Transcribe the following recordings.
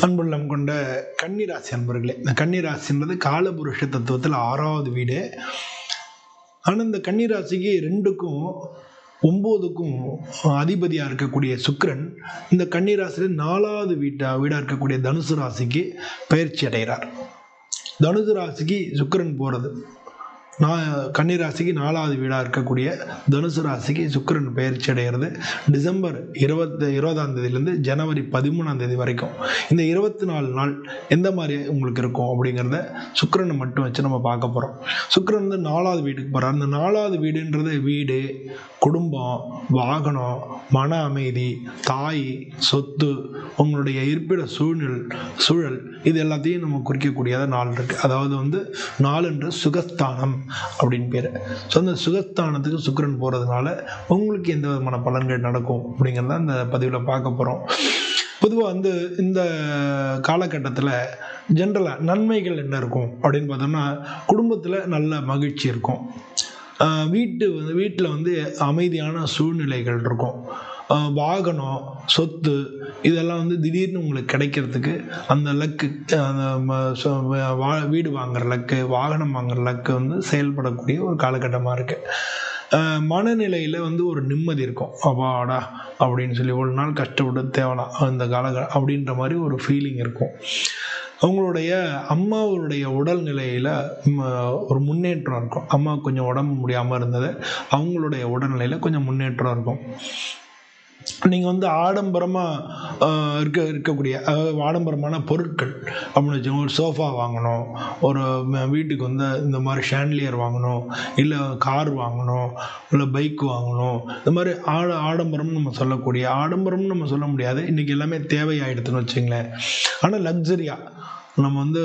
அன்புள்ளம் கொண்ட கன்னிராசி அன்பர்களே, இந்த கன்னிராசின்றது காலபுருஷ தத்துவத்தில் 6வது வீடு. ஆனால் இந்த கன்னிராசிக்கு 2க்கும் 9க்கும் அதிபதியாக இருக்கக்கூடிய சுக்கிரன் இந்த கன்னிராசியில் 4வது வீடாக இருக்கக்கூடிய தனுசு ராசிக்கு பயிற்சி அடைகிறார். தனுசு ராசிக்கு சுக்கிரன் போகிறது, கன்னிராசிக்கு 4வது வீடாக இருக்கக்கூடிய தனுசு ராசிக்கு சுக்கிரன் பயிற்சி அடைகிறது டிசம்பர் 20ஆம் தேதியிலேருந்து ஜனவரி 13ஆம் தேதி வரைக்கும். இந்த 24 நாள் எந்த மாதிரி உங்களுக்கு இருக்கும் அப்படிங்கிறத சுக்கிரனை மட்டும் வச்சு நம்ம பார்க்க போகிறோம். சுக்கிரன் வந்து 4வது வீட்டுக்கு போகிறார். இந்த 4வது வீடுன்றது வீடு, குடும்பம், வாகனம், மன அமைதி, தாய், சொத்து, உங்களுடைய இருப்பிட சூழல் இது எல்லாத்தையும் நம்ம குறிக்கக்கூடியதாக நாள் இருக்குது. அதாவது வந்து நாளுன்ற சுகஸ்தானம் அப்படின்னு பேர். ஸோ அந்த சுகஸ்தானத்துக்கு சுக்கிரன் போகிறதுனால உங்களுக்கு எந்த விதமான பலன்கள் நடக்கும் அப்படிங்கிறத இந்த பதிவில் பார்க்க போகிறோம். பொதுவாக வந்து இந்த காலகட்டத்தில் ஜென்ரலாக நன்மைகள் என்ன இருக்கும் அப்படின்னு பார்த்தோம்னா, குடும்பத்தில் நல்ல மகிழ்ச்சி இருக்கும், வீட்டில் வந்து அமைதியான சூழ்நிலைகள் இருக்கும், வாகனம், சொத்து இதெல்லாம் வந்து திடீர்னு உங்களுக்கு கிடைக்கிறதுக்கு அந்த லக்கு, வீடு வாங்குற லக்கு, வாகனம் வாங்குற லக்கு வந்து செயல்படக்கூடிய ஒரு காலகட்டமாக இருக்குது. மனநிலையில் வந்து ஒரு நிம்மதி இருக்கும். அப்பாடா அப்படின்னு சொல்லி ஒரு நாள் கஷ்டப்பட்டு தேவலாம் அந்த அப்படின்ற மாதிரி ஒரு ஃபீலிங் இருக்கும். அவங்களுடைய அம்மாவுடைய உடல்நிலையில் ஒரு முன்னேற்றம் இருக்கும். அம்மா கொஞ்சம் உடம்பு முடியாமல் இருந்தது, அவங்களுடைய உடல்நிலையில் கொஞ்சம் முன்னேற்றம் இருக்கும். நீங்கள் வந்து ஆடம்பரமாக இருக்கக்கூடிய ஆடம்பரமான பொருட்கள் அப்படின்னு வச்சுக்கோங்க, ஒரு சோஃபா வாங்கணும், ஒரு வீட்டுக்கு வந்து இந்த மாதிரி ஷாண்ட்லியர் வாங்கணும், இல்லை கார் வாங்கணும், இல்லை பைக் வாங்கணும், இந்த மாதிரி ஆடம்பரம்னு நம்ம சொல்லக்கூடிய ஆடம்பரம்னு நம்ம சொல்ல முடியாது, இன்றைக்கி எல்லாமே தேவையாகிடுதுன்னு வச்சுங்களேன். ஆனால் லக்ஸரியாக நம்ம வந்து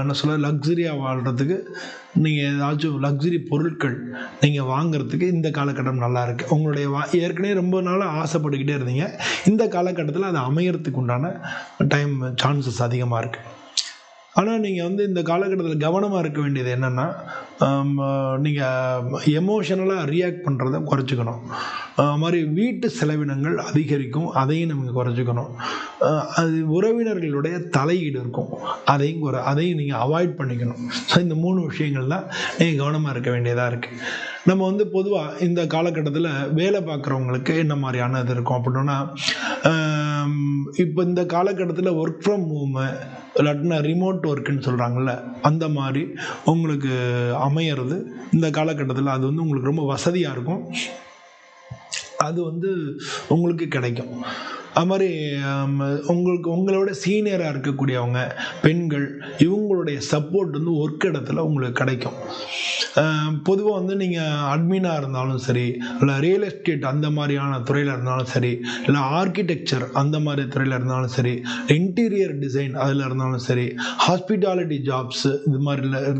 என்ன சொல்ல லக்ஸரியாக வாழ்கிறதுக்கு நீங்கள் ஏதாச்சும் லக்ஸரி பொருட்கள் நீங்கள் வாங்கிறதுக்கு இந்த காலகட்டம் நல்லா இருக்குது. உங்களுடைய ஏற்கனவே ரொம்ப நாளாக ஆசைப்பட்டுக்கிட்டே இருந்தீங்க, இந்த காலகட்டத்தில் அது அமையறதுக்கு உண்டான சான்சஸ் அதிகமாக இருக்குது. ஆனால் நீங்கள் வந்து இந்த காலகட்டத்தில் கவனமாக இருக்க வேண்டியது என்னென்னா, நீங்கள் எமோஷனலாக ரியாக்ட் பண்ணுறதை குறைச்சிக்கணும். மாதிரி வீட்டு செலவினங்கள் அதிகரிக்கும், அதையும் நம்ம குறைச்சிக்கணும். அது உறவினர்களுடைய தலையீடு இருக்கும், அதையும் நீங்கள் அவாய்ட் பண்ணிக்கணும். ஸோ இந்த 3 விஷயங்கள் தான் நீங்கள் கவனமாக இருக்க வேண்டியதாக இருக்குது. நம்ம வந்து பொதுவாக இந்த காலகட்டத்தில் வேலை பார்க்குறவங்களுக்கு என்ன மாதிரியான இது இருக்கும் அப்படின்னா, இப்போ இந்த காலகட்டத்தில் ஒர்க் ஃப்ரம் ஹோமு இல்லாட்டினா ரிமோட் ஒர்க்குன்னு சொல்கிறாங்கல்ல, அந்த மாதிரி உங்களுக்கு அமையிறது இந்த காலகட்டத்தில் அது வந்து உங்களுக்கு ரொம்ப வசதியாக இருக்கும், அது வந்து உங்களுக்கு கிடைக்கும். அது மாதிரி உங்களோட சீனியராக இருக்கக்கூடியவங்க, பெண்கள், இவங்களுடைய சப்போர்ட் வந்து ஒர்க் இடத்துல உங்களுக்கு கிடைக்கும். பொதுவாக வந்து நீங்கள் அட்மினாக இருந்தாலும் சரி, இல்லை ரியல் எஸ்டேட் அந்த மாதிரியான துறையில் இருந்தாலும் சரி, இல்லை ஆர்கிடெக்சர் அந்த மாதிரி துறையில் இருந்தாலும் சரி, இன்டீரியர் டிசைன் அதில் இருந்தாலும் சரி, ஹாஸ்பிட்டாலிட்டி ஜாப்ஸு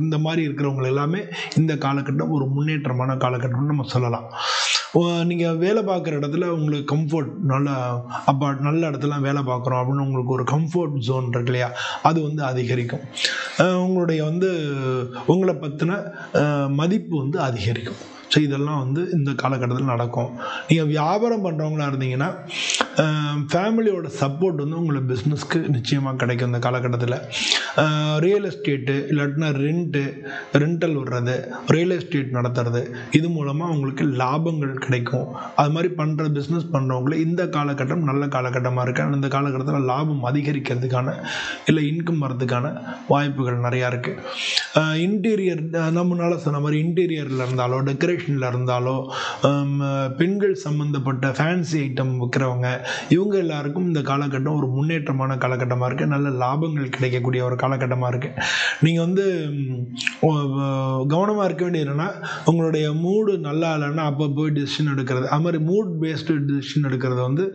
இந்த மாதிரி இருக்கிறவங்க எல்லாமே இந்த காலகட்டம் ஒரு முன்னேற்றமான காலகட்டம்னு நம்ம சொல்லலாம். நீங்கள் வேலை பார்க்குற இடத்துல உங்களுக்கு கம்ஃபர்ட், நல்ல இடத்துல வேலை பார்க்குறோம் அப்படின்னு உங்களுக்கு ஒரு கம்ஃபர்ட் ஜோன் இருக்கு இல்லையா, அது வந்து அதிகரிக்கும். உங்களுடைய வந்து உங்களை பற்றின மதிப்பு வந்து அதிகரிக்கும். ஸோ இதெல்லாம் வந்து இந்த காலகட்டத்தில் நடக்கும். நீங்கள் வியாபாரம் பண்ணுறவங்களா இருந்தீங்கன்னா ஃபேமிலியோட சப்போர்ட் வந்து உங்களை பிஸ்னஸ்க்கு நிச்சயமாக கிடைக்கும் இந்த காலகட்டத்தில். ரியல் எஸ்டேட்டு இல்லாட்டினா ரெண்டல் விடுறது, ரியல் எஸ்டேட் நடத்துறது, இது மூலமாக உங்களுக்கு லாபங்கள் கிடைக்கும். அது மாதிரி பிஸ்னஸ் பண்ணுறவங்களுக்கு இந்த காலகட்டம் நல்ல காலகட்டமாக இருக்குது. இந்த காலகட்டத்தில் லாபம் அதிகரிக்கிறதுக்கான இல்லை இன்கம் வரதுக்கான வாய்ப்புகள் நிறையா இருக்குது. இன்டீரியர் நம்மளால் சொன்ன மாதிரி இன்டீரியரில் இருந்தாலோ, டெக்கரேஷனில் இருந்தாலோ, பெண்கள் சம்மந்தப்பட்ட ஃபேன்சி ஐட்டம் விற்கிறவங்க, இவங்க எல்லாருக்கும் இந்த காலகட்டம் ஒரு முன்னேற்றமான காலகட்டமாக இருக்குது. நல்ல லாபங்கள் கிடைக்கக்கூடிய ஒரு காலகட்டமாக இருக்குது. நீங்கள் வந்து கவனமாக இருக்க வேண்டியது என்னென்னா, உங்களுடைய மூடு நல்லா இல்லைன்னா அப்போ போய் டிசிஷன் எடுக்கிறது, அது மாதிரி மூட் பேஸ்டு டிசிஷன் எடுக்கிறத வந்து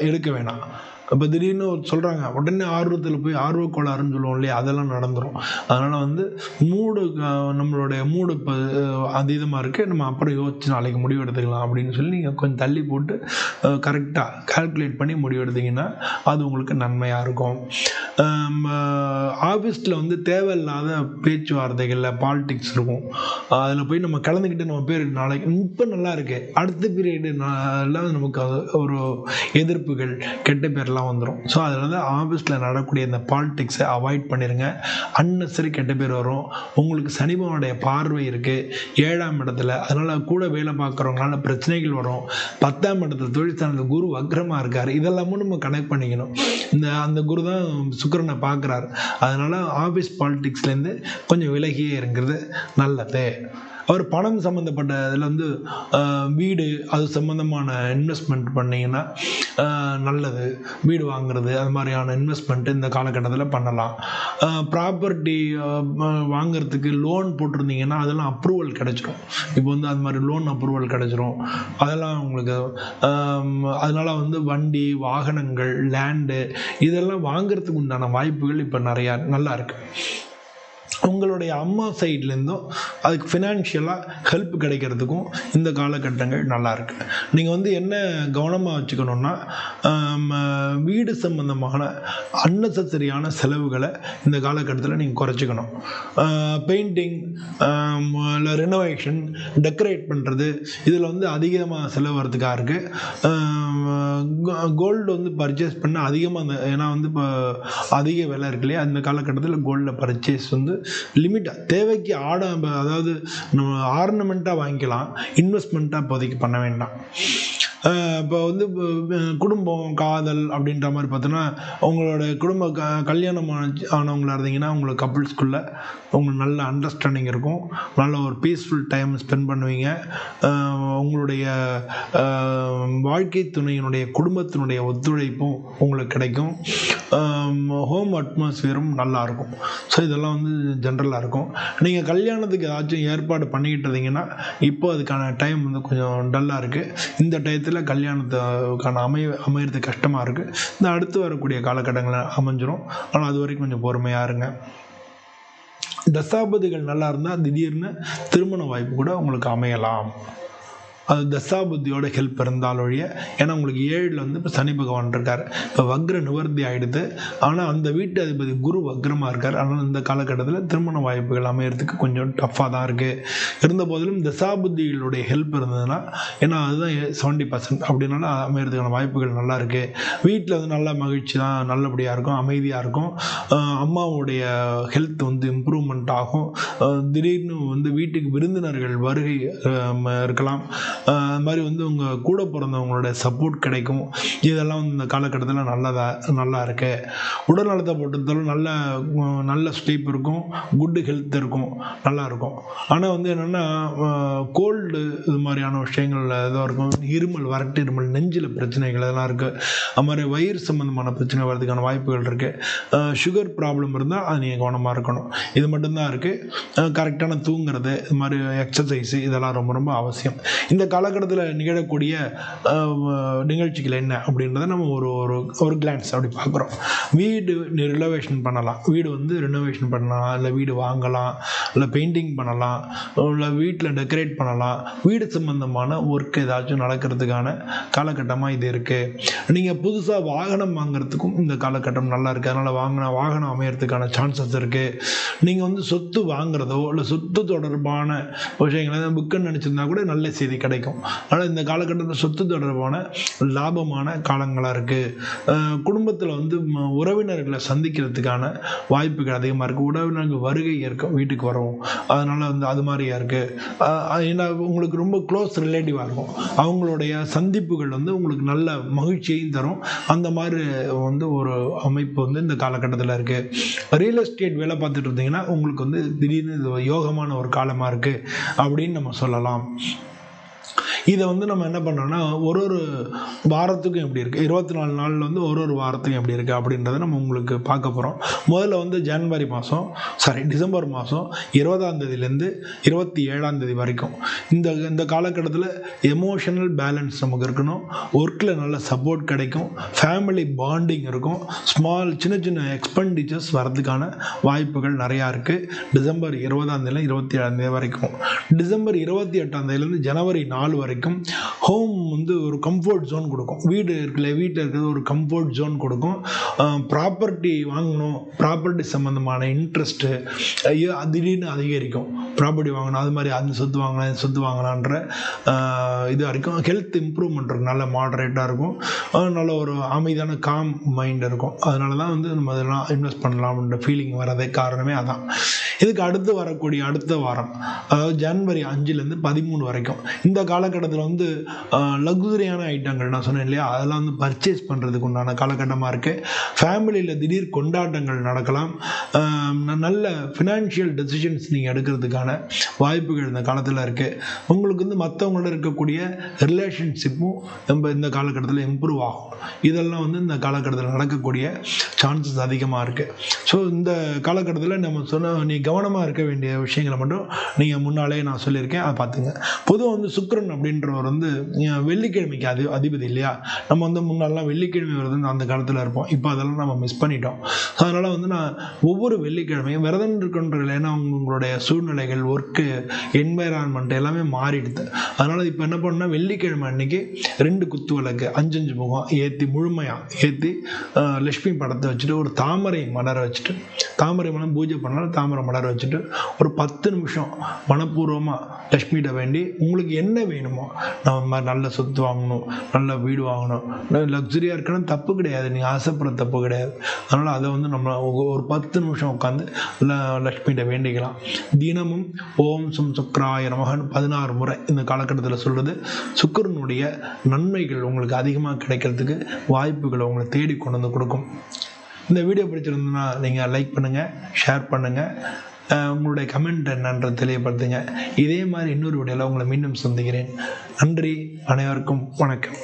எடுக்க வேணாம். இப்போ திடீர்னு சொல்கிறாங்க உடனே ஆர்வத்தில் போய் ஆர்வக்கோளாறுன்னு சொல்லுவோம் இல்லையா, அதெல்லாம் நடந்துடும். அதனால் வந்து நம்மளுடைய மூடு இப்போ அதீதமாக இருக்குது, நம்ம அப்புறம் யோசிச்சு நாளைக்கு முடிவு எடுத்துக்கலாம் அப்படின்னு சொல்லி நீங்கள் கொஞ்சம் தள்ளி போட்டு கரெக்டாக கால்குலேட் பண்ணி முடிவு எடுத்திங்கன்னா அது உங்களுக்கு நன்மையாக இருக்கும். ஆஃபீஸில் வந்து தேவையில்லாத பேச்சுவார்த்தைகளில் பாலிடிக்ஸ் இருக்கும், அதில் போய் நம்ம கலந்துக்கிட்டு நம்ம பேர் நாளைக்கு இப்போ நல்லா இருக்குது, அடுத்த பீரியடு எல்லாம் நமக்கு ஒரு எதிர்ப்புகள், கெட்ட பேர்லாம் அதெல்லாம் வந்துடும். ஸோ அதில் வந்து ஆஃபீஸில் நடக்கக்கூடிய இந்த பாலிடிக்ஸை அவாய்ட் பண்ணிடுங்க. அன்னெசரி கெட்ட பேர் வரும். உங்களுக்கு சனி பகவானுடைய பார்வை இருக்குது 7ஆம் இடத்துல, அதனால் கூட வேலை பார்க்குறவங்களால பிரச்சனைகள் வரும். 10ஆம் இடத்துல தொழில் சார்ந்த குரு வக்ரமாக இருக்கார். இதெல்லாமும் நம்ம கனெக்ட் பண்ணிக்கணும். அந்த குரு தான் சுக்கிரனை பார்க்குறாரு. அதனால் ஆஃபீஸ் பாலிடிக்ஸ்லேருந்து கொஞ்சம் விலகியே இருக்கிறது நல்லது. அவர் பணம் சம்மந்தப்பட்ட இதில் வந்து வீடு அது சம்மந்தமான இன்வெஸ்ட்மெண்ட் பண்ணிங்கன்னா நல்லது. வீடு வாங்குறது அது மாதிரியான இன்வெஸ்ட்மெண்ட்டு இந்த காலகட்டத்தில் பண்ணலாம். ப்ராப்பர்ட்டி வாங்கிறதுக்கு லோன் போட்டிருந்தீங்கன்னா அதெல்லாம் அப்ரூவல் கிடச்சிரும். இப்போ வந்து அது மாதிரி லோன் அப்ரூவல் கிடச்சிரும். அதெல்லாம் உங்களுக்கு அதனால் வந்து வண்டி வாகனங்கள் லேண்டு இதெல்லாம் வாங்கிறதுக்கு உண்டான வாய்ப்புகள் இப்போ நிறையா நல்லா இருக்குது. உங்களுடைய அம்மா சைட்லேருந்தும் அதுக்கு ஃபினான்ஷியலாக ஹெல்ப் கிடைக்கிறதுக்கும் இந்த காலகட்டங்கள் நல்லாயிருக்கு. நீங்கள் வந்து என்ன கவனமாக வச்சுக்கணுன்னா வீடு சம்பந்தமான அன்னெசரியான செலவுகளை இந்த காலகட்டத்தில் நீங்கள் குறைச்சிக்கணும். பெயிண்டிங் இல்லை ரெனோவேஷன் டெக்கரேட் பண்ணுறது இதில் வந்து அதிகமாக செலவு வரதுக்காக இருக்குது. கோல்டு வந்து பர்ச்சேஸ் பண்ண அதிகமாக ஏன்னா வந்து இப்போ அதிக விலை இருக்கு இல்லையா, அந்த காலகட்டத்தில் கோல்டில் பர்ச்சேஸ் வந்து லிமிட்டாக தேவைக்கு அதாவது நம்ம ஆர்னமெண்ட்டாக வாங்கிக்கலாம், இன்வெஸ்ட்மெண்ட்டாக இப்போதைக்கு பண்ண வேண்டாம். இப்போ வந்து குடும்பம் காதல் அப்படின்ற மாதிரி பார்த்தோன்னா உங்களோட குடும்ப கல்யாணம் ஆனவங்களாக இருந்தீங்கன்னா உங்களுக்கு கப்புள்ஸ்குள்ளே உங்களுக்கு நல்ல அண்டர்ஸ்டாண்டிங் இருக்கும். நல்ல ஒரு பீஸ்ஃபுல் டைம் ஸ்பெண்ட் பண்ணுவீங்க. உங்களுடைய வாழ்க்கை துணையினுடைய குடும்பத்தினுடைய ஒத்துழைப்பும் உங்களுக்கு கிடைக்கும். ஹோம் அட்மாஸ்பியரும் நல்லாயிருக்கும். ஸோ இதெல்லாம் வந்து ஜென்ரலாக இருக்கும். நீங்கள் கல்யாணத்துக்கு ஏதாச்சும் ஏற்பாடு பண்ணிக்கிட்டு இருந்தீங்கன்னா இப்போ அதுக்கான டைம் வந்து கொஞ்சம் டல்லாக இருக்குது. இந்த டயத்தில் கல்யாணத்துக்கான அமையிறது கஷ்டமாக இருக்குது. இந்த அடுத்து வரக்கூடிய காலகட்டங்களில் அமைஞ்சிரும். ஆனால் அது வரைக்கும் கொஞ்சம் பொறுமையாக இருங்க. தசாபதிகள் நல்லா இருந்தால் திடீர்னு திருமண வாய்ப்பு கூட உங்களுக்கு அமையலாம். அது தசாபுத்தியோட ஹெல்ப் இருந்தால் ஒழிய, ஏன்னா உங்களுக்கு 7ல் வந்து இப்போ சனி பகவான் இருக்கார். இப்போ வக்ர நிவர்த்தி ஆகிடுது. ஆனால் அந்த வீட்டு அதிபதி குரு வக்ரமாக இருக்கார். ஆனால் இந்த காலகட்டத்தில் திருமண வாய்ப்புகள் அமையறதுக்கு கொஞ்சம் டஃப்பாக தான் இருக்குது. இருந்த போதிலும் தசாபுத்திகளுடைய ஹெல்ப் இருந்ததுன்னா, ஏன்னா அதுதான் 70% அப்படின்னால அமையறதுக்கான வாய்ப்புகள் நல்லா இருக்குது. வீட்டில் வந்து நல்லா மகிழ்ச்சி தான், நல்லபடியாக இருக்கும், அமைதியாக இருக்கும். அம்மாவுடைய ஹெல்த் வந்து இம்ப்ரூவ்மெண்ட் ஆகும். திடீர்னு வந்து வீட்டுக்கு விருந்தினர்கள் வருகை இருக்கலாம். அது மாதிரி வந்து உங்கள் கூட பிறந்தவங்களோட சப்போர்ட் கிடைக்கும். இதெல்லாம் வந்து இந்த காலகட்டத்தில் நல்லா இருக்குது. உடல் நலத்தை பொறுத்தவரை நல்ல ஸ்லீப் இருக்கும், குட் ஹெல்த் இருக்கும், நல்லாயிருக்கும். ஆனால் வந்து என்னென்னா கோல்டு இது மாதிரியான விஷயங்கள் எதுவும் இருக்கும். இருமல், வறட்டு இருமல், நெஞ்சில் பிரச்சனைகள் இதெல்லாம் இருக்குது. அது மாதிரி வயிறு சம்மந்தமான பிரச்சனை வர்றதுக்கான வாய்ப்புகள் இருக்குது. சுகர் ப்ராப்ளம் இருந்தால் அது நீங்கள் கவனமாக இருக்கணும். இது மட்டும்தான் இருக்குது. கரெக்டான தூங்குறது, இது மாதிரி எக்ஸசைஸு இதெல்லாம் ரொம்ப ரொம்ப அவசியம். இந்த காலகட்டத்தில் நிகழக்கூடிய நிகழ்ச்சிகள் என்ன அப்படின்றத நம்ம ஒரு கிளான்ஸ் அப்படி பார்க்குறோம். வீடு ரினோவேஷன் பண்ணலாம். வீடு வந்து ரினோவேஷன் பண்ணலாம், இல்லை வீடு வாங்கலாம், இல்லை பெயிண்டிங் பண்ணலாம், இல்லை வீட்டில் டெக்கரேட் பண்ணலாம். வீடு சம்பந்தமான ஒர்க் ஏதாச்சும் நடக்கிறதுக்கான காலகட்டமாக இது இருக்குது. நீங்கள் புதுசாக வாகனம் வாங்குறதுக்கும் இந்த காலகட்டம் நல்லா இருக்குது. அதனால் வாகனம் அமையறதுக்கான சான்சஸ் இருக்குது. நீங்கள் வந்து சொத்து வாங்குறதோ இல்லை சொத்து தொடர்பான விஷயங்களை புக்குன்னு நினச்சிருந்தா கூட நல்ல செய்தி கிடைக்கும். ஆனால் இந்த காலகட்டத்தில் சொத்து தொடர்பான லாபமான காலங்களாக இருக்குது. குடும்பத்தில் வந்து உறவினர்களை சந்திக்கிறதுக்கான வாய்ப்புகள் அதிகமாக இருக்குது. உறவினர்கள் வருகை இருக்கும், வீட்டுக்கு வரவும். அதனால் வந்து அது மாதிரியா இருக்குது. ஏன்னா உங்களுக்கு ரொம்ப க்ளோஸ் ரிலேட்டிவாக இருக்கும். அவங்களுடைய சந்திப்புகள் வந்து உங்களுக்கு நல்ல மகிழ்ச்சியையும் தரும். அந்த மாதிரி வந்து ஒரு அமைப்பு வந்து இந்த காலகட்டத்தில் இருக்குது. ரியல் எஸ்டேட் வேலை பார்த்துட்டு இருந்தீங்கன்னா உங்களுக்கு வந்து திடீர்னு யோகமான ஒரு காலமாக இருக்குது அப்படின்னு நம்ம சொல்லலாம். இதை வந்து நம்ம என்ன பண்ணுறோன்னா ஒரு வாரத்துக்கும் எப்படி இருக்குது, 24 நாளில் வந்து ஒரு வாரத்துக்கும் எப்படி இருக்குது அப்படின்றத நம்ம உங்களுக்கு பார்க்க போகிறோம். முதல்ல வந்து டிசம்பர் மாதம் 20ஆம் தேதியிலேருந்து 27ஆம் தேதி வரைக்கும் இந்த காலகட்டத்தில் எமோஷனல் பேலன்ஸ் நமக்கு இருக்கணும். ஒர்க்கில் நல்ல சப்போர்ட் கிடைக்கும், ஃபேமிலி பாண்டிங் இருக்கும், சின்ன சின்ன எக்ஸ்பெண்டிச்சர்ஸ் வரதுக்கான வாய்ப்புகள் நிறையா இருக்குது. டிசம்பர் 20ஆம் தேதியில் 27ஆம் தேதி வரைக்கும். டிசம்பர் 28ஆம் தேதியிலேருந்து ஜனவரி 4 வரைக்கும் வரைக்கும் ஹோம் வந்து ஒரு கம்ஃபர்ட் ஜோன் கொடுக்கும். வீட்டில் இருக்கிறது ஒரு கம்ஃபர்ட் ஜோன் கொடுக்கும். ப்ராப்பர்ட்டி வாங்கணும், ப்ராப்பர்ட்டி சம்மந்தமான இன்ட்ரெஸ்ட்டு திடீர்னு அதிகரிக்கும். ப்ராப்பர்ட்டி வாங்கணும், அது மாதிரி அந்த சொத்து வாங்கலாம், இந்த சொத்து வாங்கலான்ற இது வரைக்கும். ஹெல்த் இம்ப்ரூவ்மெண்ட் இருக்கும், நல்ல மாடரேட்டாக இருக்கும், நல்ல ஒரு அமைதியான காம் மைண்ட் இருக்கும். அதனால தான் வந்து நம்ம இதெல்லாம் இன்வெஸ்ட் பண்ணலாம்ன்ற ஃபீலிங் வரதே காரணமே அதான். இதுக்கு அடுத்து வரக்கூடிய அடுத்த வாரம், அதாவது ஜனவரி 5லேருந்து 13 வரைக்கும் இந்த காலகட்டத்தில் வந்து லக்ஸுரியான ஐட்டங்கள் நான் சொன்னேன் இல்லையா, அதெல்லாம் வந்து பர்ச்சேஸ் பண்ணுறதுக்கு உண்டான காலகட்டமாக இருக்குது. ஃபேமிலியில் திடீர் கொண்டாட்டங்கள் நடக்கலாம். நல்ல ஃபினான்ஷியல் டெசிஷன்ஸ் நீங்கள் எடுக்கிறதுக்கான வாய்ப்புகள் இந்த காலத்தில் இருக்குது. உங்களுக்கு வந்து மற்றவங்களோட இருக்கக்கூடிய ரிலேஷன்ஷிப்பும் நம்ம இந்த காலகட்டத்தில் இம்ப்ரூவ் ஆகும். இதெல்லாம் வந்து இந்த காலகட்டத்தில் நடக்கக்கூடிய சான்சஸ் அதிகமாக இருக்குது. ஸோ இந்த காலகட்டத்தில் நம்ம சொன்ன நீ கவனமாக இருக்க வேண்டிய விஷயங்களை மட்டும் நீங்கள் முன்னாலே நான் சொல்லியிருக்கேன், அதை பார்த்துங்க. பொதுவாக வந்து சுக்கிரன் அப்படின்றவர் வந்து வெள்ளிக்கிழமைக்கு அதிபதி இல்லையா. நம்ம வந்து முன்னாலாம் வெள்ளிக்கிழமை வருதுன்னு அந்த காலத்தில் இருப்போம். இப்போ அதெல்லாம் நம்ம மிஸ் பண்ணிட்டோம். அதனால் வந்து நான் ஒவ்வொரு வெள்ளிக்கிழமையும் விரதம் இருக்கின்ற, ஏன்னா உங்களுடைய சூழ்நிலைகள், ஒர்க்கு, என்வைரான்மெண்ட் எல்லாமே மாறிடுது. அதனால் இப்போ என்ன பண்ணணும்னா வெள்ளிக்கிழமை அன்னைக்கு 2 குத்து விளக்கு 5 முகம் ஏற்றி முழுமையாக ஏற்றி லட்சுமி படத்தை வச்சுட்டு ஒரு தாமரை மலரை வச்சுட்டு, தாமரை மலம் பூஜை பண்ணாலும் தாமரை மலர் வச்சுட்டு ஒரு 10 நிமிஷம் மனப்பூர்வமாக லக்ஷ்மிகிட்ட வேண்டி உங்களுக்கு என்ன வேணுமோ, நம்ம நல்ல சொத்து வாங்கணும், நல்ல வீடு வாங்கணும், லக்ஸுரியாக இருக்கணும், தப்பு கிடையாது, நீங்கள் ஆசைப்படுற தப்பு கிடையாது. அதனால் அதை வந்து நம்ம ஒரு 10 நிமிஷம் உட்காந்து லக்ஷ்மிகிட்ட வேண்டிக்கலாம். தினமும் ஓம் சும் சுக்ராய நமகன் 16 முறை இந்த காலகட்டத்தில் சொல்கிறது சுக்கிரனுடைய நன்மைகள் உங்களுக்கு அதிகமாக கிடைக்கிறதுக்கு வாய்ப்புகளை உங்களை தேடி கொண்டு வந்து கொடுக்கும். இந்த வீடியோ பிடிச்சிருந்ததுன்னா நீங்கள் லைக் பண்ணுங்கள், ஷேர் பண்ணுங்கள், உங்களுடைய கமெண்ட் என்னன்றது தெளிவுபடுத்துங்க. இதே மாதிரி இன்னொரு வீடியோவில் உங்களை மீண்டும் சந்திக்கிறேன். நன்றி, அனைவருக்கும் வணக்கம்.